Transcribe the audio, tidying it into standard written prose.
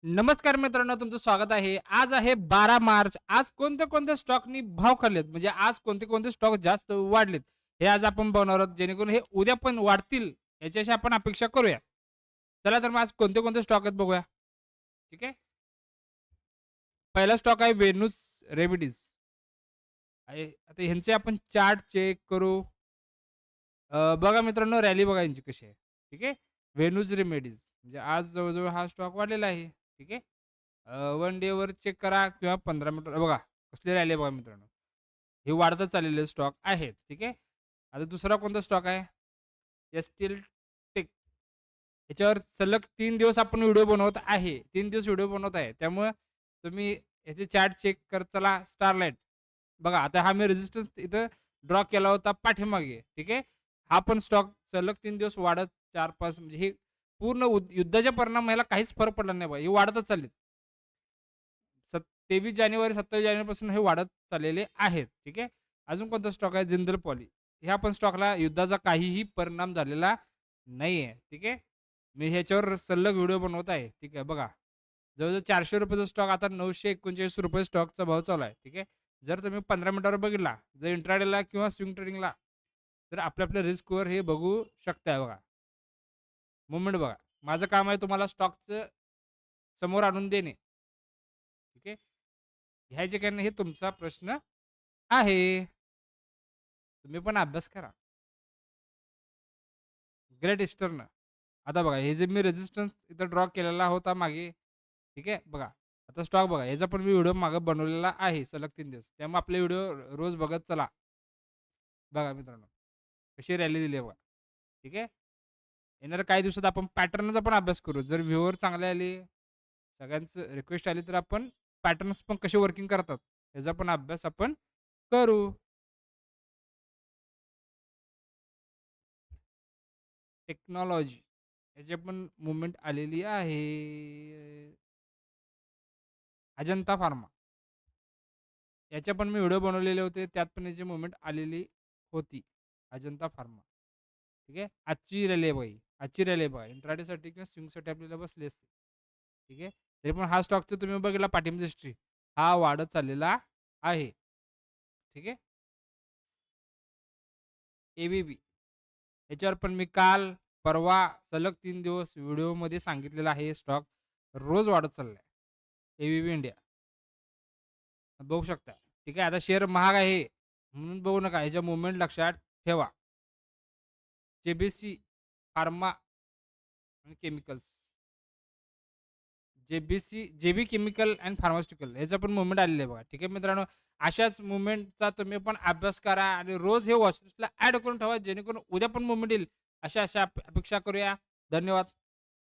नमस्कार मित्रांनो, तुमचं स्वागत आहे. आज आहे 12 मार्च. आज कोणत्या-कोणत्या स्टॉकनी भाव खाल्लेत, म्हणजे आज कोणते-कोणते स्टॉक जास्त वाढलेत, हे आज आपण बनवणार आहोत. जेणेकरून हे उद्या पण वाढतील, याची आपण अपेक्षा करूया. चला तर मग आज कोणते-कोणते स्टॉक आहेत बघूया. ठीक आहे. पहिला स्टॉक आहे वेणूस रेमेडीज आहे. आता ह्यांचे आपण चार्ट चेक करू. बघा मित्रांनो, रॅली बघा यांची कशी आहे. ठीक आहे. वेणूज रेमेडीज म्हणजे आज जवळ हा स्टॉक वाढलेला आहे. ठीक आहे. 1 डेवर चेक करा किंवा 15 मिनिटावर बघा, कसली रॅली आहे बघा मित्रांनो. हे वाढतच चाललेले स्टॉक आहेत. ठीक आहे. आता दुसरा कोणता स्टॉक आहे? STL tech. याच्यावर सलग 3 दिवस आपण व्हिडिओ बनवत आहे. 3 दिवस व्हिडिओ बनवत आहे. त्यामुळे तुम्ही याचे चार्ट चेक करत चला. स्टारलाइट बघा, आता हा मी रेझिस्टन्स इथं ड्रॉ केला होता पाठीमागे. ठीक आहे. हा पण स्टॉक सलग 3 दिवस वाढत 4-5 म्हणजे हे पूर्ण युद्धाच्या परिणाम ह्याला काहीच फरक पडला नाही बघा. हे वाढतच चाललेत. 23 जानेवारी 27 जानेवारीपासून हे वाढत चाललेले आहेत. ठीक आहे. अजून कोणता स्टॉक आहे? जिंदल पॉली. ह्या पण स्टॉकला युद्धाचा काहीही परिणाम झालेला नाहीये. ठीक आहे. मी ह्याच्यावर सलग व्हिडिओ बनवत आहे. ठीक आहे. बघा, जवळ-जवळ ₹400 चा स्टॉक आता ₹939 स्टॉकचा भाव चालू आहे. ठीक आहे. जर तुम्ही 15 मिनिटावर बघितला, जर इंट्राडेला किंवा स्विंग ट्रेडिंगला, तर आपल्या रिस्कवर हे बघू शकताय बघा. मूव्हमेंट बघा. माझं काम आहे तुम्हाला स्टॉकचं समोर आणून देणे. ठीक आहे. घ्यायचे का नाही हे तुमचा प्रश्न आहे. तुम्ही पण अभ्यास करा. Great eastern. आता बघा, हे जे मी रेझिस्टन्स इथं ड्रॉ केलेला होता मागे, ठीक आहे. बघा, आता स्टॉक बघा, याचा पण मी व्हिडिओ मागे बनवलेला आहे सलग 3 दिवस. त्यामुळे आपले व्हिडिओ रोज बघत चला. बघा मित्रांनो, कशी रॅली दिली आहे बघा. ठीक आहे. येणाऱ्या काही दिवसात आपण पॅटर्नचा पण अभ्यास करू. जर व्ह्यूवर चांगले आले, सगळ्यांचं रिक्वेस्ट आली, तर आपण पॅटर्न्स पण कसे वर्किंग करतात, याचा पण अभ्यास आपण करू. टेक्नॉलॉजी याची पण मूव्हमेंट आलेली आहे. अजंता फार्मा याच्या पण मी व्हिडिओ बनवलेले होते. त्यात पण याची मूव्हमेंट आलेली होती. अजंता फार्मा. ठीक आहे. आजची रॅली आहे बघा ही. आजची रॅली आहे बघा. इंट्राडेसाठी किंवा स्विंगसाठी आपल्याला बसली असते. ठीक आहे. तरी पण हा स्टॉकचा तुम्ही बघितला पाठिंबा हिस्ट्री हा वाढत चाललेला आहे. ठीक आहे. ए-बी-बी याच्यावर पण मी काल, परवा सलग 3 दिवस व्हिडिओमध्ये सांगितलेलं आहे. स्टॉक रोज वाढत चाललाय. ए-बी-बी इंडिया बघू शकता. ठीक आहे. आता शेअर महाग आहे म्हणून बघू नका. ह्याच्या मूव्हमेंट लक्षात ठेवा. जे-बी-सी फार्मा आणि केमिकल्स. जे-बी केमिकल अँड फार्मास्युटिकल ह्याचा पण मूव्हमेंट आलेला आहे बघा. ठीक आहे मित्रांनो. अशाच मूव्हमेंटचा तुम्ही पण अभ्यास करा आणि रोज हे वॉच लिस्टला ॲड करून ठेवा, जेणेकरून उद्या पण मूव्हमेंट येईल. अशा अशा अपेक्षा करूया. धन्यवाद.